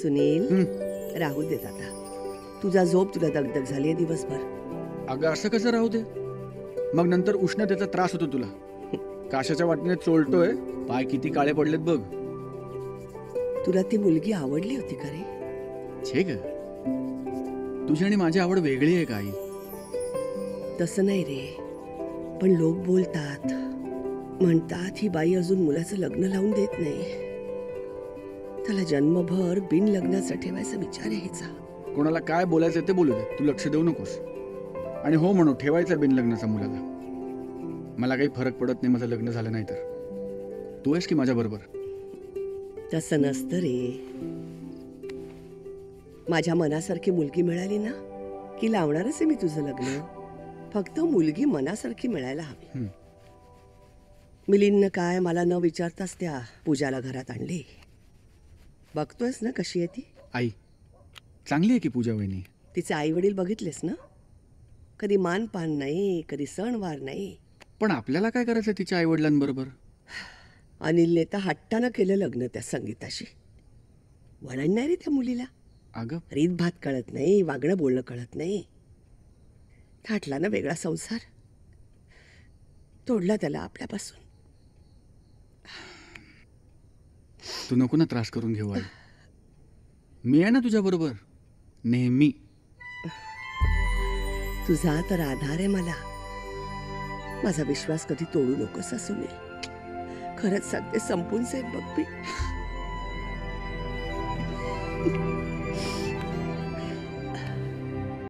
सुनील, राहू देत आता. तुझा झोप, तुला दगदग झाली दिवसभर. अगं असं कसं राहू दे? मग नंतर उष्णतेचा त्रास होतो तुला. काशाच्या वाटणीने चोळतोय, पाय किती काळे पडलेत बघ. तुला ती मुलगी आवडली होती का रे? छे ग, तुझी आणि माझी आवड वेगळी आहे का आई? तसं नाही रे, पण लोक बोलतात, म्हणतात ही बाई अजून मुलाचं लग्न लावून देत नाही. त्याला जन्मभर बिन लग्नाचा ठेवायचा विचार आहे हिचा. कोणाला काय बोलायचं ते बोलू दे, तू लक्ष देऊ नकोस. आणि हो म्हणू, ठेवायचं बिन लग्नाचा मुलाला. मला काही फरक पडत नाही माझं लग्न झालं नाही तर. तू आहेस की माझ्या बरोबर. तसं नसतं रे. माझ्या मनासारखी मुलगी मिळाली ना की लावणारच आहे मी तुझं लग्न. फक्त मुलगी मनासारखी मिळायला हवी. मिलिंदनं काय मला न विचारताच त्या पूजाला घरात आणली. बघतोयस ना कशी आहे ती. आई चांगली आहे की पूजा वहिनी. तिचे आई वडील बघितलेस ना, कधी मानपान नाही, कधी सणवार नाही. पण आपल्याला काय करायचं तिच्या आईवडिलांबरोबर? अनिलने तर हट्टानं केलं लग्न त्या संगीताशी. वळण नाही रे त्या मुलीला. अगं रीतभात कळत नाही, वागणं बोलणं कळत नाही. थाटला ना वेगळा संसार, तोडला त्याला आपल्यापासून. तू नको ना त्रास करून घेऊ आई. मी आहे ना तुझ्या बरोबर नेहमी. तुझा तर आधार आहे मला. माझा विश्वास कधी तोडू नकोस सुनील. खरंच सांगते, संपून जाईल बघ मी.